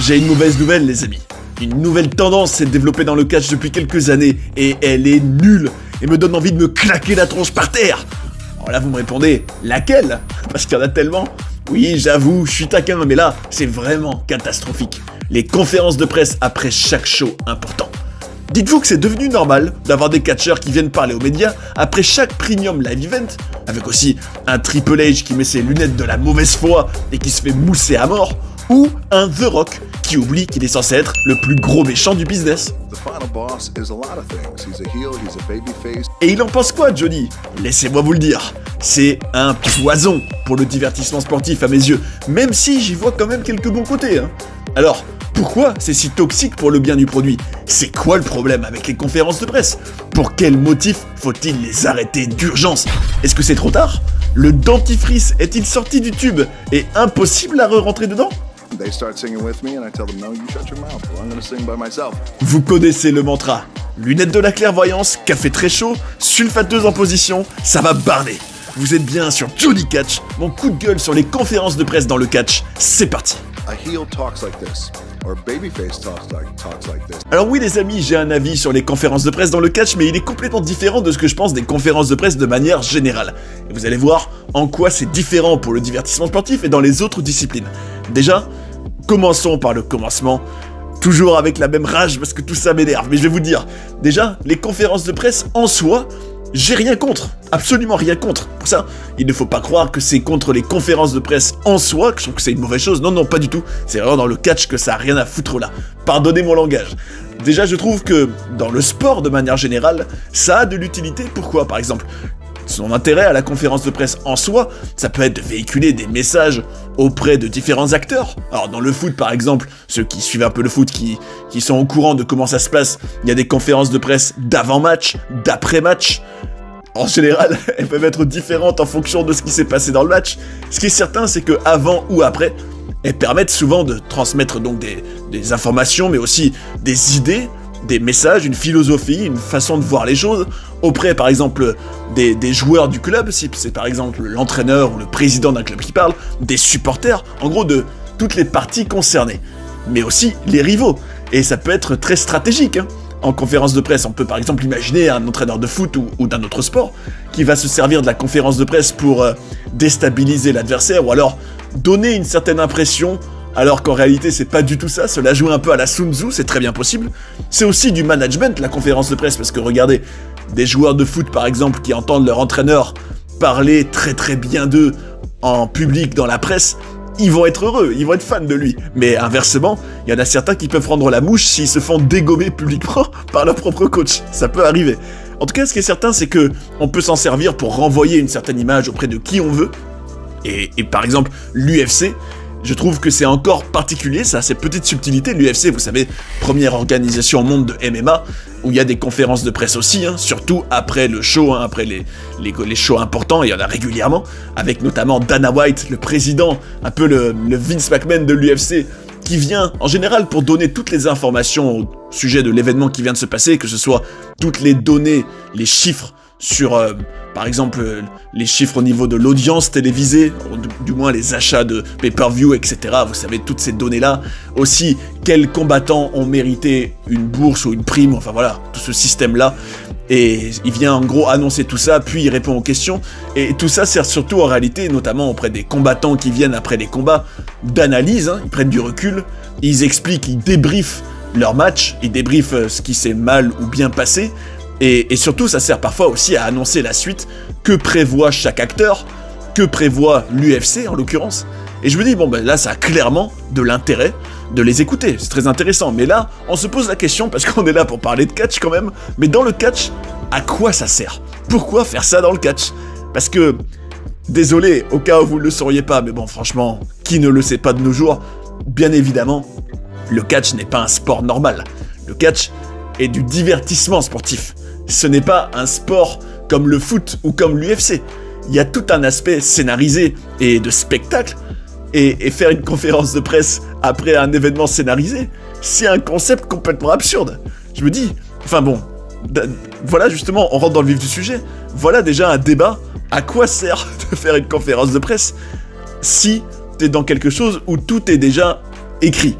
J'ai une mauvaise nouvelle les amis. Une nouvelle tendance s'est développée dans le catch depuis quelques années et elle est nulle et me donne envie de me claquer la tronche par terre. Alors là vous me répondez, laquelle? Parce qu'il y en a tellement. Oui j'avoue, je suis taquin mais là c'est vraiment catastrophique. Les conférences de presse après chaque show important. Dites-vous que c'est devenu normal d'avoir des catcheurs qui viennent parler aux médias après chaque premium live event, avec aussi un Triple H qui met ses lunettes de la mauvaise foi et qui se fait mousser à mort, ou un The Rock qui oublie qu'il est censé être le plus gros méchant du business. Et il en pense quoi, Johnny? Laissez-moi vous le dire, c'est un poison pour le divertissement sportif à mes yeux, même si j'y vois quand même quelques bons côtés. Alors, pourquoi c'est si toxique pour le bien du produit? C'est quoi le problème avec les conférences de presse? Pour quel motif faut-il les arrêter d'urgence? Est-ce que c'est trop tard? Le dentifrice est-il sorti du tube et impossible à re-rentrer dedans? Vous connaissez le mantra. Lunettes de la clairvoyance, café très chaud, sulfateuse en position, ça va barner. Vous êtes bien sur Johnny Catch, mon coup de gueule sur les conférences de presse dans le catch, c'est parti. Alors oui les amis, j'ai un avis sur les conférences de presse dans le catch, mais il est complètement différent de ce que je pense des conférences de presse de manière générale. Et vous allez voir en quoi c'est différent pour le divertissement sportif et dans les autres disciplines. Déjà, commençons par le commencement. Toujours avec la même rage parce que tout ça m'énerve, mais je vais vous dire. Déjà, les conférences de presse en soi, j'ai rien contre, absolument rien contre. Pour ça, il ne faut pas croire que c'est contre les conférences de presse en soi, que je trouve que c'est une mauvaise chose. Non, non, pas du tout. C'est vraiment dans le catch que ça a rien à foutre là. Pardonnez mon langage. Déjà, je trouve que dans le sport, de manière générale, ça a de l'utilité. Pourquoi, par exemple? Son intérêt à la conférence de presse en soi, ça peut être de véhiculer des messages auprès de différents acteurs. Alors dans le foot par exemple, ceux qui suivent un peu le foot, qui sont au courant de comment ça se passe, il y a des conférences de presse d'avant-match, d'après-match. En général, elles peuvent être différentes en fonction de ce qui s'est passé dans le match. Ce qui est certain, c'est que avant ou après, elles permettent souvent de transmettre donc des informations, mais aussi des idées, des messages, une philosophie, une façon de voir les choses, auprès par exemple des joueurs du club, si c'est par exemple l'entraîneur ou le président d'un club qui parle, des supporters, en gros de toutes les parties concernées, mais aussi les rivaux, et ça peut être très stratégique. En conférence de presse, on peut par exemple imaginer un entraîneur de foot ou d'un autre sport qui va se servir de la conférence de presse pour déstabiliser l'adversaire, ou alors donner une certaine impression, alors qu'en réalité c'est pas du tout ça, cela joue un peu à la Sun Tzu, c'est très bien possible. C'est aussi du management la conférence de presse, parce que regardez, des joueurs de foot par exemple qui entendent leur entraîneur parler très très bien d'eux en public dans la presse, ils vont être heureux, ils vont être fans de lui. Mais inversement, il y en a certains qui peuvent prendre la mouche s'ils se font dégommer publiquement par leur propre coach, ça peut arriver. En tout cas, ce qui est certain, c'est que on peut s'en servir pour renvoyer une certaine image auprès de qui on veut, et par exemple l'UFC, je trouve que c'est encore particulier, ça a ces petites subtilités. L'UFC, vous savez, première organisation au monde de MMA, où il y a des conférences de presse aussi, surtout après le show, après les shows importants, il y en a régulièrement, avec notamment Dana White, le président, un peu le Vince McMahon de l'UFC, qui vient en général pour donner toutes les informations au sujet de l'événement qui vient de se passer, que ce soit toutes les données, les chiffres, sur, par exemple, les chiffres au niveau de l'audience télévisée, du moins les achats de pay-per-view, etc. Vous savez, toutes ces données-là. Aussi, quels combattants ont mérité une bourse ou une prime, enfin voilà, tout ce système-là. Et il vient en gros annoncer tout ça, puis il répond aux questions. Et tout ça sert surtout en réalité, notamment auprès des combattants qui viennent après les combats, d'analyse, ils prennent du recul, ils expliquent, ils débriefent leur match, ils débriefent ce qui s'est mal ou bien passé. Et surtout, ça sert parfois aussi à annoncer la suite, que prévoit chaque acteur, que prévoit l'UFC en l'occurrence. Et je me dis, bon ben là, ça a clairement de l'intérêt de les écouter, c'est très intéressant. Mais là, on se pose la question, parce qu'on est là pour parler de catch quand même, mais dans le catch, à quoi ça sert? Pourquoi faire ça dans le catch? Parce que, désolé, au cas où vous ne le sauriez pas, mais bon, franchement, qui ne le sait pas de nos jours, bien évidemment, le catch n'est pas un sport normal. Le catch est du divertissement sportif. Ce n'est pas un sport comme le foot ou comme l'UFC. Il y a tout un aspect scénarisé et de spectacle, et faire une conférence de presse après un événement scénarisé, c'est un concept complètement absurde. Je me dis, enfin bon, voilà justement, on rentre dans le vif du sujet, voilà déjà un débat, à quoi sert de faire une conférence de presse si t'es dans quelque chose où tout est déjà écrit?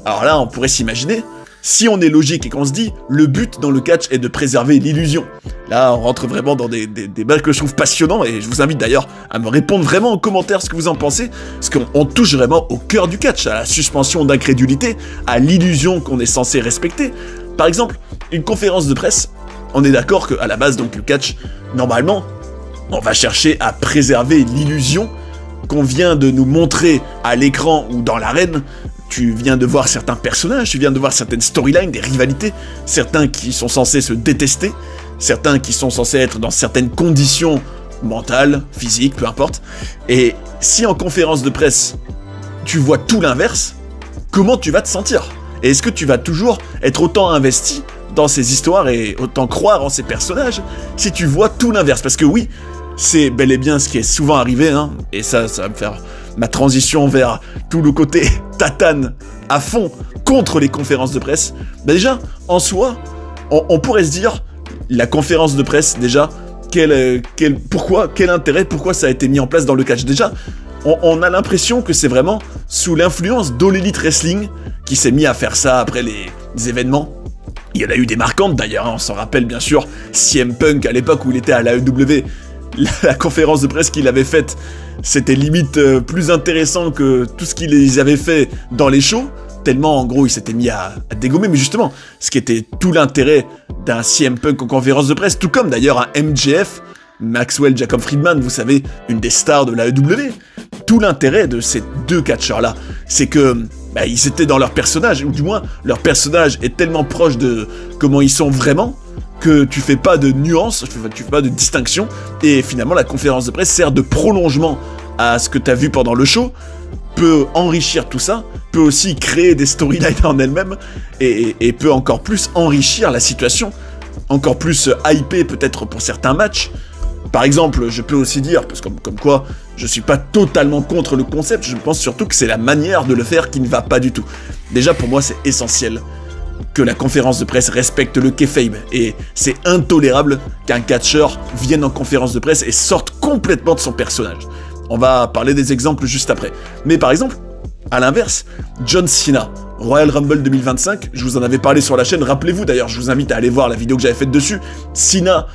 Alors là, on pourrait s'imaginer, si on est logique et qu'on se dit, le but dans le catch est de préserver l'illusion. Là, on rentre vraiment dans des débats que je trouve passionnants, et je vous invite d'ailleurs à me répondre vraiment en commentaire ce que vous en pensez, parce qu'on touche vraiment au cœur du catch, à la suspension d'incrédulité, à l'illusion qu'on est censé respecter. Par exemple, une conférence de presse, on est d'accord qu'à la base, donc le catch, normalement, on va chercher à préserver l'illusion qu'on vient de nous montrer à l'écran ou dans l'arène. Tu viens de voir certains personnages, tu viens de voir certaines storylines, des rivalités, certains qui sont censés se détester, certains qui sont censés être dans certaines conditions mentales, physiques, peu importe. Et si en conférence de presse, tu vois tout l'inverse, comment tu vas te sentir? Et est-ce que tu vas toujours être autant investi dans ces histoires et autant croire en ces personnages si tu vois tout l'inverse? Parce que oui, c'est bel et bien ce qui est souvent arrivé, hein, et ça va me faire ma transition vers tout le côté tatane à fond contre les conférences de presse. Bah déjà, en soi, on pourrait se dire, la conférence de presse, déjà, quel intérêt, pourquoi ça a été mis en place dans le catch? Déjà, on a l'impression que c'est vraiment sous l'influence d'All Elite Wrestling qui s'est mis à faire ça après les événements. Il y en a eu des marquantes d'ailleurs, hein, on s'en rappelle bien sûr, CM Punk à l'époque où il était à l'AEW, la conférence de presse qu'il avait faite, c'était limite plus intéressant que tout ce qu'ils avaient fait dans les shows, tellement en gros il s'était mis à dégommer. Mais justement, ce qui était tout l'intérêt d'un CM Punk en conférence de presse, tout comme d'ailleurs un MJF, Maxwell Jacob Friedman, vous savez, une des stars de l'AEW, tout l'intérêt de ces deux catcheurs-là, c'est que ils étaient dans leur personnage, ou du moins leur personnage est tellement proche de comment ils sont vraiment, que tu fais pas de nuances, tu fais pas de distinction, et finalement la conférence de presse sert de prolongement à ce que tu as vu pendant le show, peut enrichir tout ça, peut aussi créer des storylines en elle-même, et peut encore plus enrichir la situation, encore plus hyper peut-être pour certains matchs. Par exemple, je peux aussi dire, parce que comme quoi je suis pas totalement contre le concept, je pense surtout que c'est la manière de le faire qui ne va pas du tout. Déjà pour moi c'est essentiel que la conférence de presse respecte le kayfabe, et c'est intolérable qu'un catcheur vienne en conférence de presse et sorte complètement de son personnage. On va parler des exemples juste après. Mais par exemple, à l'inverse, John Cena, Royal Rumble 2025, je vous en avais parlé sur la chaîne, rappelez-vous d'ailleurs, je vous invite à aller voir la vidéo que j'avais faite dessus. Cena,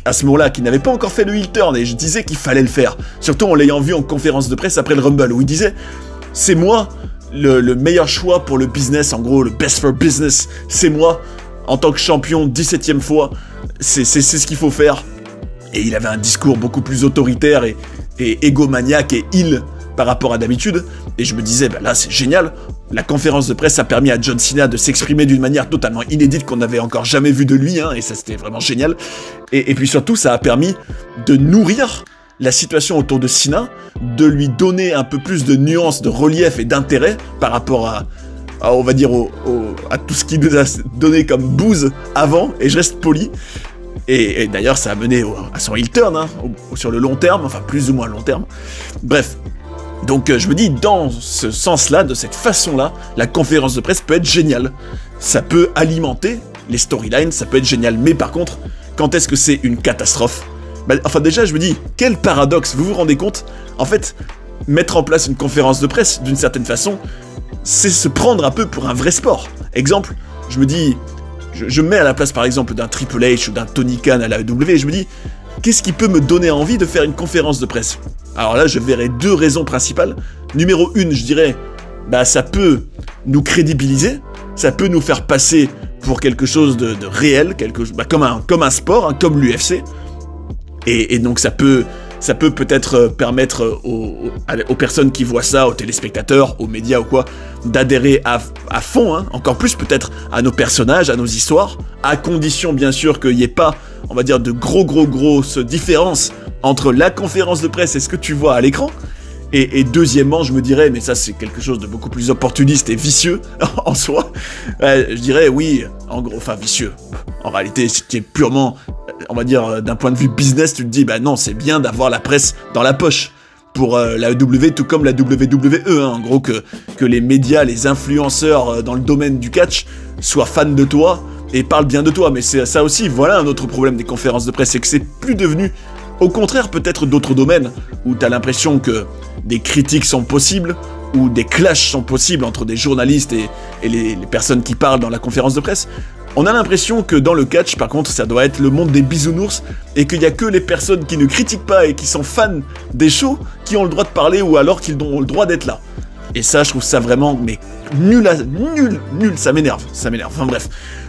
à ce moment-là, qui n'avait pas encore fait le heel turn, et je disais qu'il fallait le faire, surtout en l'ayant vu en conférence de presse après le Rumble, où il disait « C'est moi le meilleur choix pour le business, en gros, le best for business, c'est moi, en tant que champion, 17e fois, c'est ce qu'il faut faire. » Et il avait un discours beaucoup plus autoritaire et égomaniaque et heel par rapport à d'habitude, et je me disais, là c'est génial, la conférence de presse a permis à John Cena de s'exprimer d'une manière totalement inédite qu'on n'avait encore jamais vu de lui, hein, et ça c'était vraiment génial, et puis surtout ça a permis de nourrir la situation autour de Cena, de lui donner un peu plus de nuances, de relief et d'intérêt par rapport à on va dire, à tout ce qu'il nous a donné comme bouse avant, et je reste poli. Et d'ailleurs, ça a mené à son heel turn, hein, sur le long terme, enfin plus ou moins long terme. Bref, donc je me dis, dans ce sens-là, de cette façon-là, la conférence de presse peut être géniale. Ça peut alimenter les storylines, ça peut être génial. Mais par contre, quand est-ce que c'est une catastrophe? Enfin déjà, je me dis, quel paradoxe, vous vous rendez compte? En fait, mettre en place une conférence de presse, d'une certaine façon, c'est se prendre un peu pour un vrai sport. Exemple, je me dis... Je me mets à la place par exemple d'un Triple H ou d'un Tony Khan à la AEW et je me dis, qu'est-ce qui peut me donner envie de faire une conférence de presse? Alors là, je verrai deux raisons principales. Numéro 1, je dirais, ça peut nous crédibiliser, ça peut nous faire passer pour quelque chose de réel, comme un sport, hein, comme l'UFC. Et donc ça peut peut-être permettre aux personnes qui voient ça, aux téléspectateurs, aux médias ou quoi, d'adhérer à fond, hein, encore plus peut-être à nos personnages, à nos histoires, à condition bien sûr qu'il n'y ait pas, on va dire, de grosses différences entre la conférence de presse et ce que tu vois à l'écran. Et deuxièmement, je me dirais, mais ça c'est quelque chose de beaucoup plus opportuniste et vicieux en soi, je dirais oui, en gros, enfin vicieux. En réalité, si tu es purement, on va dire, d'un point de vue business, tu te dis, non, c'est bien d'avoir la presse dans la poche. Pour la WWE, tout comme la WWE, hein, en gros, que les médias, les influenceurs dans le domaine du catch soient fans de toi et parlent bien de toi. Mais c'est ça aussi, voilà un autre problème des conférences de presse, c'est que c'est plus devenu, au contraire, peut-être d'autres domaines où t'as l'impression que des critiques sont possibles, où des clashs sont possibles entre des journalistes et les personnes qui parlent dans la conférence de presse, on a l'impression que dans le catch, par contre, ça doit être le monde des bisounours, et qu'il n'y a que les personnes qui ne critiquent pas et qui sont fans des shows qui ont le droit de parler, ou alors qu'ils ont le droit d'être là. Et ça, je trouve ça vraiment, mais nul, ça m'énerve, enfin bref.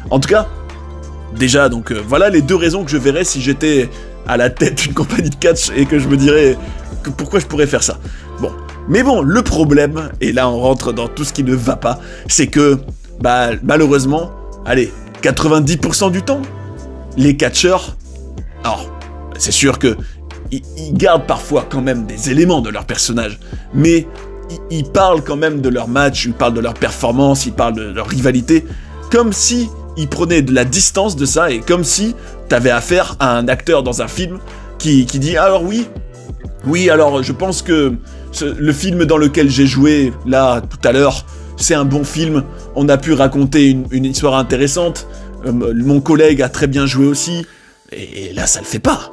En tout cas, déjà, donc voilà les deux raisons que je verrais si j'étais à la tête d'une compagnie de catch, et que je me dirais que pourquoi je pourrais faire ça. Bon, mais bon, le problème, et là on rentre dans tout ce qui ne va pas, c'est que, bah, malheureusement, allez, 90% du temps, les catcheurs, alors, c'est sûr que ils gardent parfois quand même des éléments de leur personnage, mais ils parlent quand même de leur match, ils parlent de leur performance, ils parlent de leur rivalité, comme si ils prenaient de la distance de ça, et comme si t'avais affaire à un acteur dans un film qui dit « Alors oui, alors je pense que le film dans lequel j'ai joué, là, tout à l'heure, c'est un bon film, on a pu raconter une histoire intéressante, mon collègue a très bien joué aussi, et là ça le fait pas.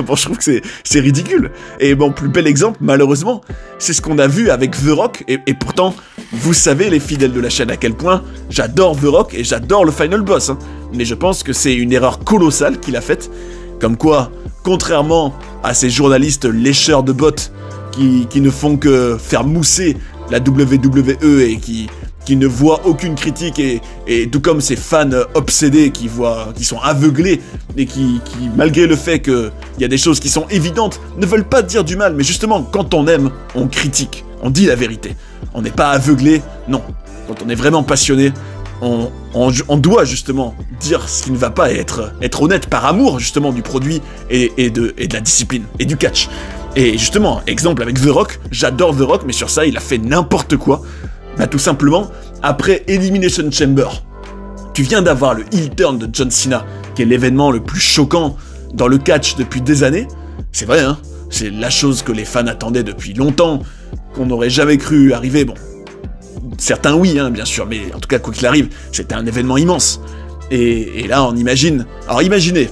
Bon, je trouve que c'est ridicule. Et bon, plus bel exemple, malheureusement, c'est ce qu'on a vu avec The Rock, et pourtant, vous savez les fidèles de la chaîne à quel point j'adore The Rock et j'adore le Final Boss, hein. Mais je pense que c'est une erreur colossale qu'il a faite, comme quoi, contrairement à ces journalistes lécheurs de bottes qui ne font que faire mousser la WWE et qui ne voient aucune critique, et tout comme ces fans obsédés qui sont aveuglés et qui malgré le fait qu'il y a des choses qui sont évidentes, ne veulent pas dire du mal, mais justement, quand on aime, on critique, on dit la vérité. On n'est pas aveuglé, non. Quand on est vraiment passionné, on doit justement dire ce qui ne va pas et être honnête par amour justement du produit et de la discipline et du catch. Et justement, exemple avec The Rock, j'adore The Rock, mais sur ça, il a fait n'importe quoi. Bah tout simplement, après Elimination Chamber, tu viens d'avoir le heel turn de John Cena, qui est l'événement le plus choquant dans le catch depuis des années. C'est vrai, hein, c'est la chose que les fans attendaient depuis longtemps, qu'on n'aurait jamais cru arriver, bon. Certains oui, hein, bien sûr, mais en tout cas, quoi qu'il arrive, c'était un événement immense. Et là, on imagine... Alors imaginez,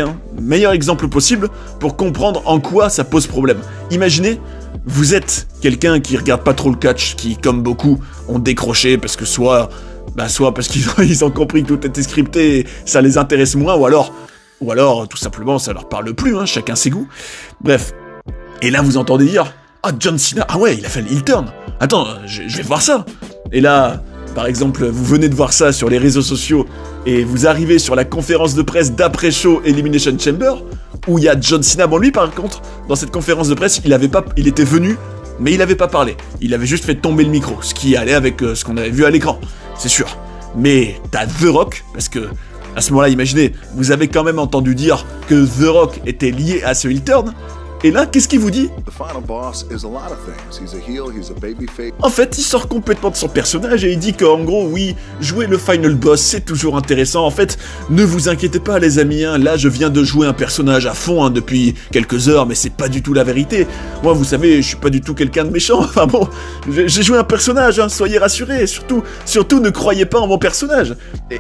hein, meilleur exemple possible pour comprendre en quoi ça pose problème. Imaginez, vous êtes quelqu'un qui regarde pas trop le catch, qui, comme beaucoup, ont décroché parce que soit parce qu'ils ont compris que tout était scripté et ça les intéresse moins, ou alors tout simplement, ça leur parle plus, hein, chacun ses goûts. Bref. Et là, vous entendez dire... Ah, John Cena, ah ouais, il a fait le heel turn. Attends, je vais voir ça. Et là, par exemple, vous venez de voir ça sur les réseaux sociaux et vous arrivez sur la conférence de presse d'après-show Elimination Chamber où il y a John Cena. Bon, lui, par contre, dans cette conférence de presse, il était venu, mais il avait pas parlé. Il avait juste fait tomber le micro, ce qui allait avec ce qu'on avait vu à l'écran, c'est sûr. Mais t'as The Rock, parce que à ce moment-là, imaginez, vous avez quand même entendu dire que The Rock était lié à ce heel turn. Et là, qu'est-ce qu'il vous dit? En fait, il sort complètement de son personnage et il dit qu'en gros, oui, jouer le Final Boss, c'est toujours intéressant. En fait, ne vous inquiétez pas, les amis, hein, là, je viens de jouer un personnage à fond hein, depuis quelques heures, mais c'est pas du tout la vérité. Moi, vous savez, je suis pas du tout quelqu'un de méchant. Enfin bon, j'ai joué un personnage, hein, soyez rassurés. Surtout, ne croyez pas en mon personnage.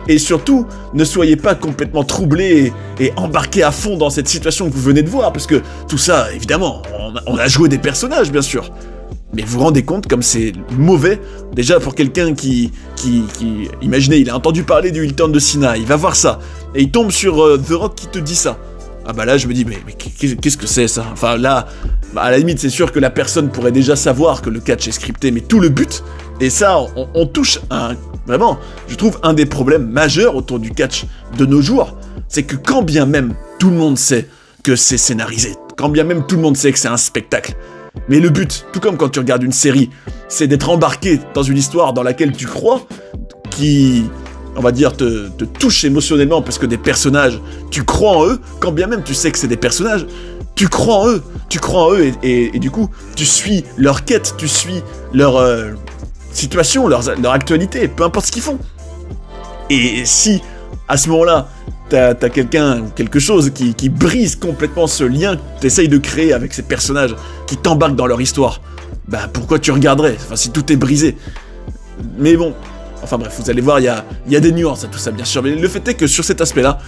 Et surtout, ne soyez pas complètement troublés et embarqués à fond dans cette situation que vous venez de voir, parce que tout ça... Évidemment, on a joué des personnages, bien sûr. Mais vous vous rendez compte comme c'est mauvais, déjà pour quelqu'un qui... Imaginez, il a entendu parler du heel turn de Cena, il va voir ça, et il tombe sur The Rock qui te dit ça. Ah bah là, je me dis, mais qu'est-ce que c'est ça? Enfin là, à la limite, c'est sûr que la personne pourrait déjà savoir que le catch est scripté, mais tout le but, et ça, on touche vraiment, je trouve, un des problèmes majeurs autour du catch de nos jours, c'est que quand bien même tout le monde sait que c'est scénarisé, quand bien même tout le monde sait que c'est un spectacle. Mais le but, tout comme quand tu regardes une série, c'est d'être embarqué dans une histoire dans laquelle tu crois, qui, on va dire, te touche émotionnellement parce que des personnages, tu crois en eux, quand bien même tu sais que c'est des personnages, tu crois en eux, et du coup, tu suis leur quête, tu suis leur situation, leur actualité, peu importe ce qu'ils font. Et si, à ce moment-là, t'as quelque chose qui brise complètement ce lien que t'essayes de créer avec ces personnages, qui t'embarquent dans leur histoire, bah pourquoi tu regarderais? Enfin, si tout est brisé. Mais bon, enfin bref, vous allez voir, il y a des nuances à tout ça, bien sûr, mais le fait est que sur cet aspect-là,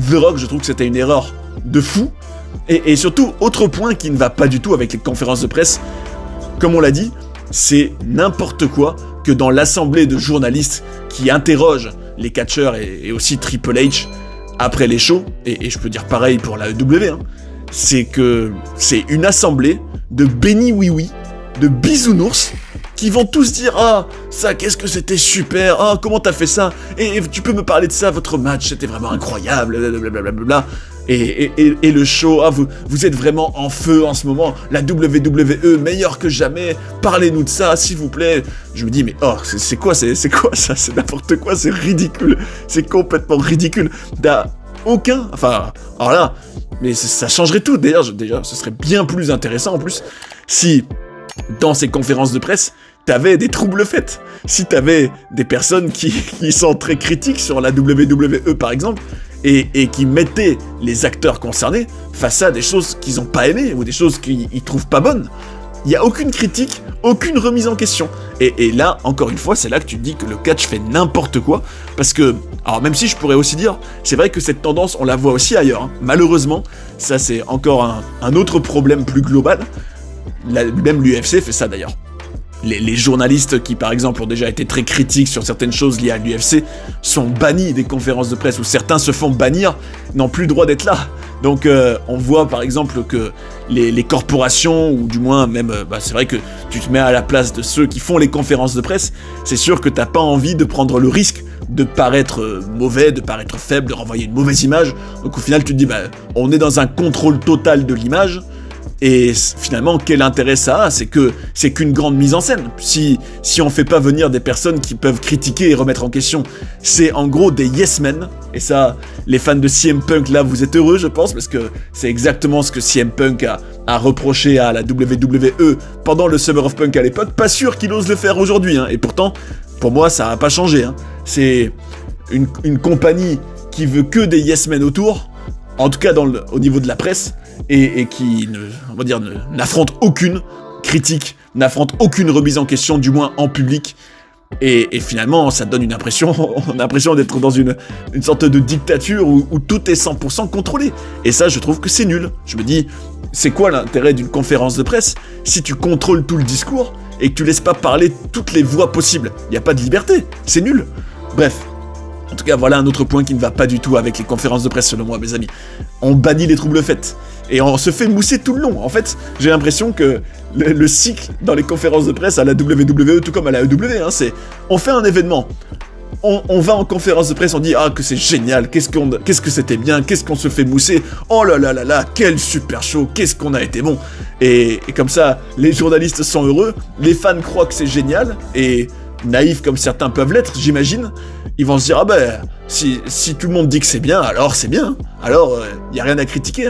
The Rock, je trouve que c'était une erreur de fou, et surtout, autre point qui ne va pas du tout avec les conférences de presse, comme on l'a dit, c'est n'importe quoi que dans l'assemblée de journalistes qui interrogent les catcheurs et aussi Triple H après les shows, et je peux dire pareil pour la EW, hein, c'est que c'est une assemblée de béni oui-oui, de bisounours, qui vont tous dire « Ah, ça, qu'est-ce que c'était super, ah, comment t'as fait ça, et tu peux me parler de ça, votre match, c'était vraiment incroyable, blablabla. » Et le show, ah, vous êtes vraiment en feu en ce moment, la WWE meilleure que jamais, parlez-nous de ça, s'il vous plaît. Je me dis, mais oh, c'est quoi ça, c'est n'importe quoi, c'est ridicule, c'est complètement ridicule. Aucun, enfin, alors là, mais ça changerait tout, déjà, ce serait bien plus intéressant en plus, si, dans ces conférences de presse, t'avais des troubles faits. Si t'avais des personnes qui sont très critiques sur la WWE par exemple, et qui mettaient les acteurs concernés face à des choses qu'ils n'ont pas aimées, ou des choses qu'ils trouvent pas bonnes. Il n'y a aucune critique, aucune remise en question. Et là, encore une fois, c'est là que tu te dis que le catch fait n'importe quoi, parce que, alors même si je pourrais aussi dire, c'est vrai que cette tendance, on la voit aussi ailleurs, hein. Malheureusement, ça c'est encore un autre problème plus global, même l'UFC fait ça d'ailleurs. Les journalistes qui, par exemple, ont déjà été très critiques sur certaines choses liées à l'UFC sont bannis des conférences de presse, où certains se font bannir, n'ont plus le droit d'être là. Donc on voit par exemple que les corporations, ou du moins même, c'est vrai que tu te mets à la place de ceux qui font les conférences de presse, c'est sûr que t'as pas envie de prendre le risque de paraître mauvais, de paraître faible, de renvoyer une mauvaise image. Donc au final tu te dis, on est dans un contrôle total de l'image. Et finalement, quel intérêt ça a? C'est qu'une grande mise en scène. Si on fait pas venir des personnes qui peuvent critiquer et remettre en question, c'est en gros des yes men. Et ça, les fans de CM Punk, là, vous êtes heureux, je pense, parce que c'est exactement ce que CM Punk a reproché à la WWE pendant le Summer of Punk à l'époque. Pas sûr qu'il ose le faire aujourd'hui, hein. Et pourtant, pour moi, ça a pas changé, hein. C'est une compagnie qui veut que des yes men autour, en tout cas au niveau de la presse, et qui, n'affronte aucune critique, n'affronte aucune remise en question, du moins en public. Et finalement, ça donne une impression, on a l'impression d'être dans une sorte de dictature où tout est 100% contrôlé. Et ça, je trouve que c'est nul. Je me dis, c'est quoi l'intérêt d'une conférence de presse si tu contrôles tout le discours et que tu laisses pas parler toutes les voix possibles? Il n'y a pas de liberté, c'est nul. Bref. En tout cas, voilà un autre point qui ne va pas du tout avec les conférences de presse, selon moi, mes amis. On bannit les troubles faits. Et on se fait mousser tout le long. En fait, j'ai l'impression que le cycle dans les conférences de presse à la WWE, tout comme à la EW, hein, c'est... On fait un événement. On va en conférence de presse, on dit « Ah, que c'est génial, qu'est-ce que c'était bien, qu'est-ce qu'on se fait mousser, oh là là là là, quel super show, qu'est-ce qu'on a été bon !» Et comme ça, les journalistes sont heureux, les fans croient que c'est génial, et... naïfs comme certains peuvent l'être, j'imagine, ils vont se dire « Ah ben, si tout le monde dit que c'est bien, alors c'est bien, alors y a rien à critiquer. »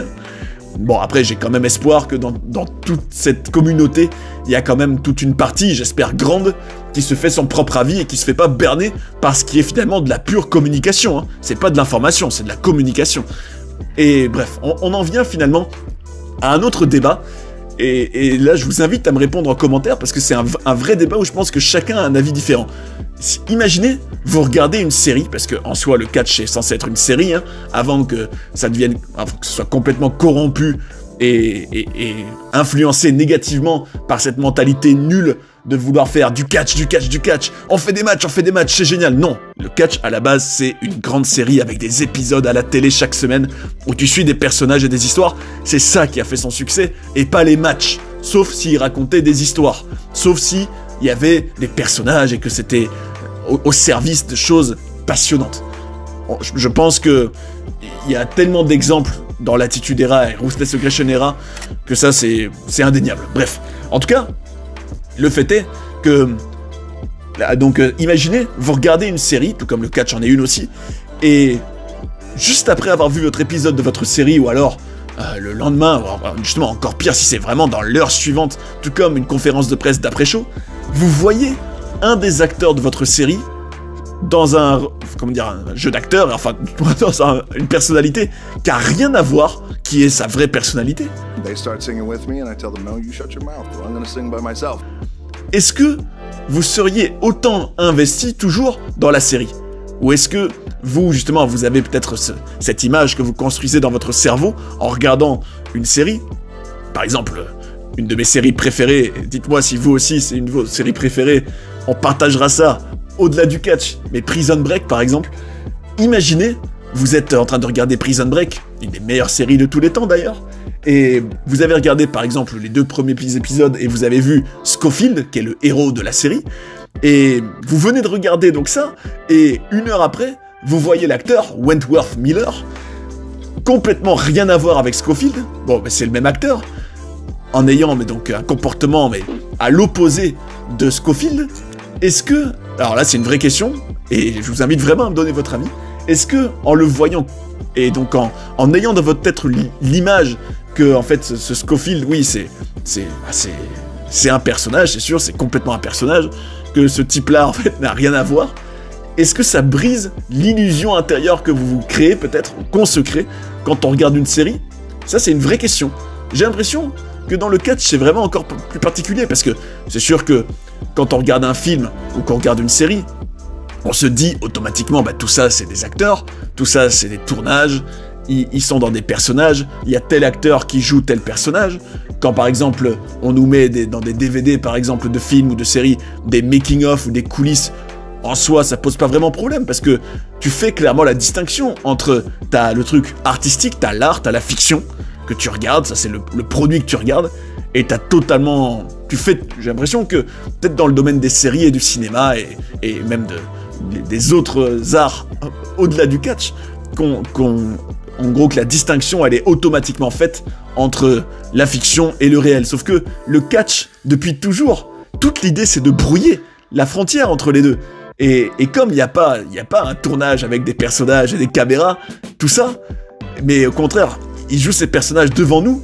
Bon, après, j'ai quand même espoir que dans toute cette communauté, il y a quand même toute une partie, j'espère grande, qui se fait son propre avis et qui se fait pas berner par ce qui est finalement de la pure communication, hein. C'est pas de l'information, c'est de la communication. Et bref, on en vient finalement à un autre débat. Et là, je vous invite à me répondre en commentaire parce que c'est un vrai débat où je pense que chacun a un avis différent. Imaginez, vous regardez une série, parce que en soi, le catch est censé être une série, hein, avant que ça devienne, avant que ce soit complètement corrompu et influencé négativement par cette mentalité nulle de vouloir faire du catch, on fait des matchs, c'est génial. Non, le catch à la base c'est une grande série avec des épisodes à la télé chaque semaine où tu suis des personnages et des histoires, c'est ça qui a fait son succès et pas les matchs, sauf s'il racontait des histoires, sauf si il y avait des personnages et que c'était au service de choses passionnantes. Je pense que il y a tellement d'exemples dans l'Attitude Era et Ruthless Aggression Era que ça c'est indéniable. Bref, en tout cas, le fait est que, donc imaginez, vous regardez une série, tout comme le catch en est une aussi, et juste après avoir vu votre épisode de votre série, ou alors le lendemain, ou justement encore pire si c'est vraiment dans l'heure suivante, tout comme une conférence de presse d'après-show, vous voyez un des acteurs de votre série dans un jeu d'acteur, enfin dans une personnalité qui a rien à voir, qui est sa vraie personnalité. Est-ce que vous seriez autant investi toujours dans la série? Ou est-ce que vous, justement, vous avez peut-être cette image que vous construisez dans votre cerveau en regardant une série, par exemple une de mes séries préférées, dites-moi si vous aussi c'est une de vos séries préférées, on partagera ça au-delà du catch, mais Prison Break par exemple, imaginez, vous êtes en train de regarder Prison Break, une des meilleures séries de tous les temps d'ailleurs, et vous avez regardé par exemple les 2 premiers épisodes et vous avez vu Scofield, qui est le héros de la série, et vous venez de regarder donc ça, et 1 heure après, vous voyez l'acteur Wentworth Miller, complètement rien à voir avec Scofield, bon mais c'est le même acteur, en ayant mais donc un comportement mais à l'opposé de Scofield, est-ce que, alors là c'est une vraie question, et je vous invite vraiment à me donner votre avis, est-ce que en le voyant, et donc en ayant dans votre tête l'image que en fait ce Scofield, oui c'est un personnage, c'est sûr, c'est complètement un personnage, que ce type-là en fait n'a rien à voir, est-ce que ça brise l'illusion intérieure que vous vous créez peut-être, ou qu'on se crée, quand on regarde une série? Ça c'est une vraie question. J'ai l'impression que dans le catch c'est vraiment encore plus particulier, parce que c'est sûr que quand on regarde un film, ou qu'on regarde une série, on se dit automatiquement, bah tout ça c'est des acteurs, tout ça c'est des tournages, ils sont dans des personnages, il y a tel acteur qui joue tel personnage. Quand par exemple on nous met dans des DVD par exemple de films ou de séries, des making-of ou des coulisses, en soi ça pose pas vraiment problème, parce que tu fais clairement la distinction entre, t'as le truc artistique, t'as l'art, t'as la fiction que tu regardes, ça c'est le produit que tu regardes, et t'as totalement, j'ai l'impression que peut-être dans le domaine des séries et du cinéma et même des autres arts au-delà du catch, en gros que la distinction elle est automatiquement faite entre la fiction et le réel. Sauf que le catch, depuis toujours, toute l'idée c'est de brouiller la frontière entre les deux. Et comme il n'y a pas un tournage avec des personnages et des caméras, tout ça, mais au contraire, ils jouent ces personnages devant nous,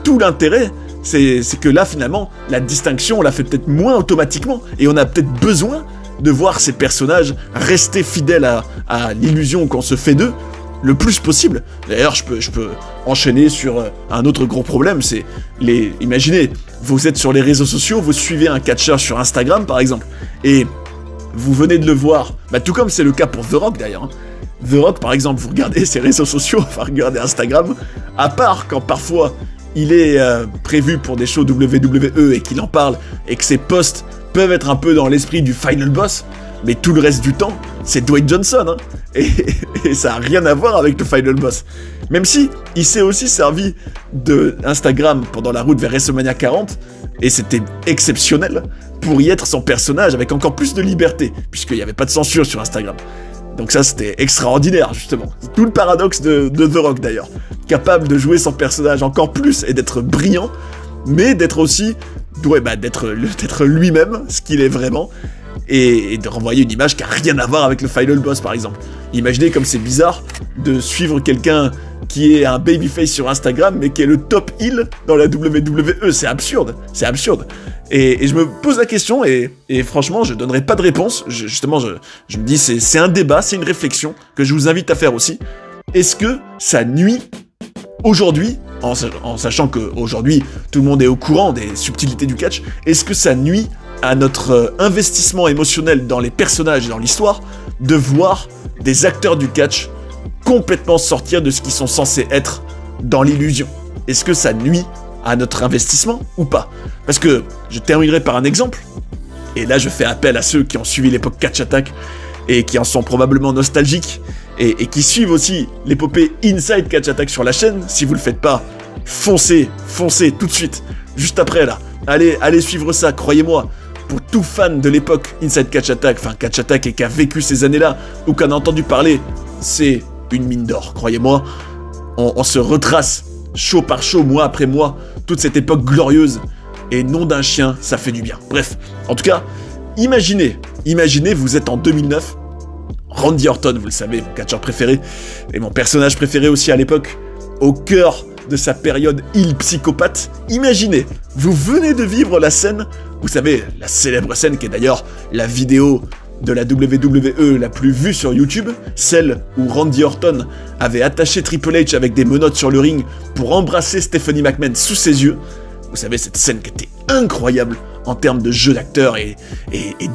tout l'intérêt, c'est que là finalement, la distinction on la fait peut-être moins automatiquement, et on a peut-être besoin de voir ces personnages rester fidèles à l'illusion qu'on se fait d'eux, le plus possible. D'ailleurs, je peux enchaîner sur un autre gros problème, c'est imaginez, vous êtes sur les réseaux sociaux, vous suivez un catcheur sur Instagram par exemple, et vous venez de le voir, bah, tout comme c'est le cas pour The Rock d'ailleurs. Hein. The Rock par exemple, vous regardez ses réseaux sociaux, enfin regardez Instagram, à part quand parfois il est prévu pour des shows WWE et qu'il en parle, et que ses posts peuvent être un peu dans l'esprit du Final Boss, mais tout le reste du temps, c'est Dwayne Johnson, hein, et ça a rien à voir avec le Final Boss. Même si il s'est aussi servi de Instagram pendant la route vers WrestleMania 40, et c'était exceptionnel, pour y être son personnage avec encore plus de liberté, puisqu'il n'y avait pas de censure sur Instagram. Donc ça, c'était extraordinaire, justement. Tout le paradoxe de The Rock, d'ailleurs. Capable de jouer son personnage encore plus et d'être brillant, mais d'être aussi... Ouais, bah, d'être lui-même, ce qu'il est vraiment, et de renvoyer une image qui a rien à voir avec le Final Boss, par exemple. Imaginez comme c'est bizarre de suivre quelqu'un qui est un babyface sur Instagram, mais qui est le top heel dans la WWE. C'est absurde, c'est absurde. Et je me pose la question, et franchement, je donnerai pas de réponse. Justement, je me dis, c'est un débat, c'est une réflexion que je vous invite à faire aussi. Est-ce que ça nuit aujourd'hui, en sachant qu'aujourd'hui, tout le monde est au courant des subtilités du catch, est-ce que ça nuit à notre investissement émotionnel dans les personnages et dans l'histoire de voir des acteurs du catch complètement sortir de ce qu'ils sont censés être dans l'illusion? Est-ce que ça nuit à notre investissement ou pas? Parce que je terminerai par un exemple, et là je fais appel à ceux qui ont suivi l'époque Catch Attack et qui en sont probablement nostalgiques, et qui suivent aussi l'épopée Inside Catch Attack sur la chaîne. Si vous le faites pas, foncez tout de suite, juste après là, allez suivre ça, croyez-moi. Pour tout fan de l'époque Inside Catch Attack, enfin Catch Attack et qui a vécu ces années-là, ou qui en a entendu parler, c'est une mine d'or, croyez-moi. On se retrace, show par show, mois après mois, toute cette époque glorieuse, et nom d'un chien, ça fait du bien. Bref, en tout cas, imaginez, vous êtes en 2009, Randy Orton, vous le savez, mon catcheur préféré, et mon personnage préféré aussi à l'époque, au cœur de sa période heel psychopathe. Imaginez, vous venez de vivre la scène, vous savez, la célèbre scène qui est d'ailleurs la vidéo de la WWE la plus vue sur YouTube, celle où Randy Orton avait attaché Triple H avec des menottes sur le ring pour embrasser Stephanie McMahon sous ses yeux. Vous savez, cette scène qui était incroyable en termes de jeu d'acteur et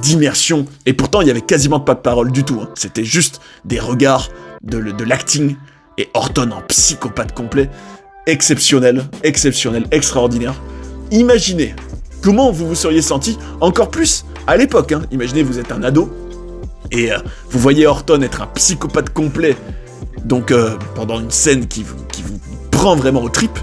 d'immersion, et pourtant il n'y avait quasiment pas de parole du tout, hein. C'était juste des regards, de l'acting, et Orton en psychopathe complet, exceptionnel, extraordinaire. imaginez comment vous vous seriez senti, encore plus à l'époque, hein. Imaginez, vous êtes un ado, et vous voyez Orton être un psychopathe complet, donc pendant une scène qui vous prend vraiment aux tripes,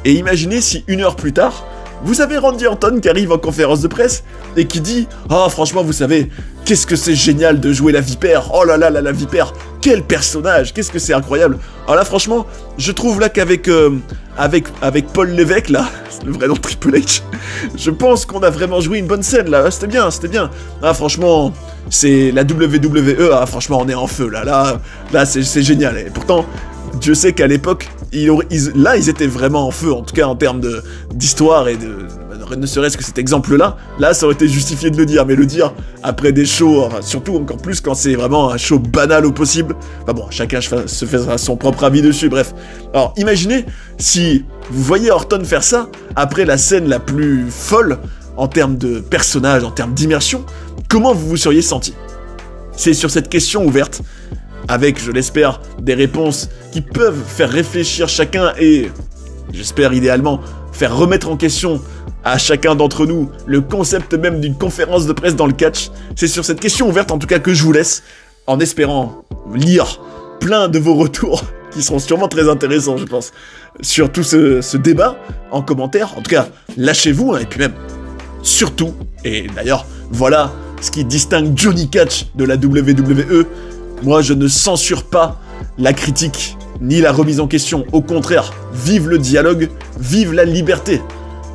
et imaginez si 1 heure plus tard, vous avez Randy Orton qui arrive en conférence de presse et qui dit « Oh franchement vous savez, qu'est-ce que c'est génial de jouer la Vipère, oh là là la Vipère, quel personnage, qu'est-ce que c'est incroyable !» Alors là franchement, je trouve là qu'avec avec Paul Lévesque là, c'est le vrai nom de Triple H, je pense qu'on a vraiment joué une bonne scène là, c'était bien. Ah franchement, c'est la WWE, ah franchement on est en feu là c'est génial, et pourtant... Dieu sait qu'à l'époque, ils étaient vraiment en feu, en tout cas en termes d'histoire et ne serait-ce que cet exemple-là, ça aurait été justifié de le dire, mais le dire après des shows, surtout encore plus quand c'est vraiment un show banal au possible, enfin bon, chacun se faisera son propre avis dessus, bref. Alors, imaginez si vous voyez Orton faire ça, après la scène la plus folle, en termes de personnage, en termes d'immersion, comment vous vous seriez senti? C'est sur cette question ouverte, avec, je l'espère, des réponses qui peuvent faire réfléchir chacun et, j'espère idéalement, faire remettre en question à chacun d'entre nous le concept même d'une conférence de presse dans le catch. C'est sur cette question ouverte en tout cas que je vous laisse, en espérant lire plein de vos retours, qui seront sûrement très intéressants je pense, sur tout ce débat en commentaire. En tout cas, lâchez-vous, hein, et puis même, surtout, et d'ailleurs, voilà ce qui distingue Johnny Catch de la WWE. Moi, je ne censure pas la critique, ni la remise en question. Au contraire, vive le dialogue, vive la liberté.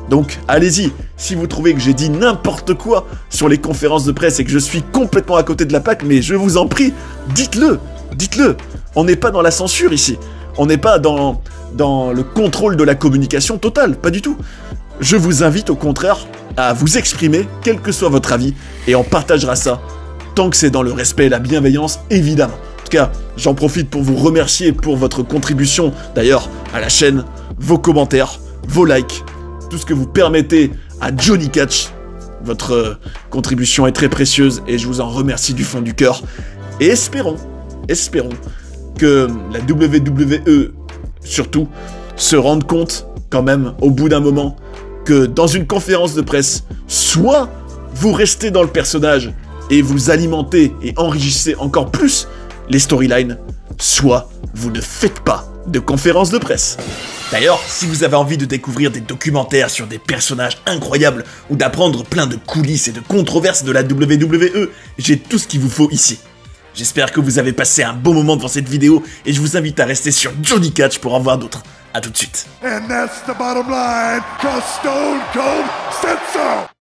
Donc, allez-y. Si vous trouvez que j'ai dit n'importe quoi sur les conférences de presse et que je suis complètement à côté de la plaque, mais je vous en prie, dites-le. Dites-le. On n'est pas dans la censure ici. On n'est pas dans le contrôle de la communication totale. Pas du tout. Je vous invite au contraire à vous exprimer, quel que soit votre avis, et on partagera ça. Tant que c'est dans le respect et la bienveillance, évidemment. En tout cas, j'en profite pour vous remercier pour votre contribution, d'ailleurs, à la chaîne, vos commentaires, vos likes, tout ce que vous permettez à Johnny Catch. Votre contribution est très précieuse et je vous en remercie du fond du cœur. Et espérons que la WWE, surtout, se rende compte, quand même, au bout d'un moment, que dans une conférence de presse, soit vous restez dans le personnage, et vous alimentez et enrichissez encore plus les storylines, soit vous ne faites pas de conférences de presse. D'ailleurs, si vous avez envie de découvrir des documentaires sur des personnages incroyables ou d'apprendre plein de coulisses et de controverses de la WWE, j'ai tout ce qu'il vous faut ici. J'espère que vous avez passé un bon moment devant cette vidéo et je vous invite à rester sur Johnny Catch pour en voir d'autres. A tout de suite. And that's the bottom line, 'cause Stone Cold said so.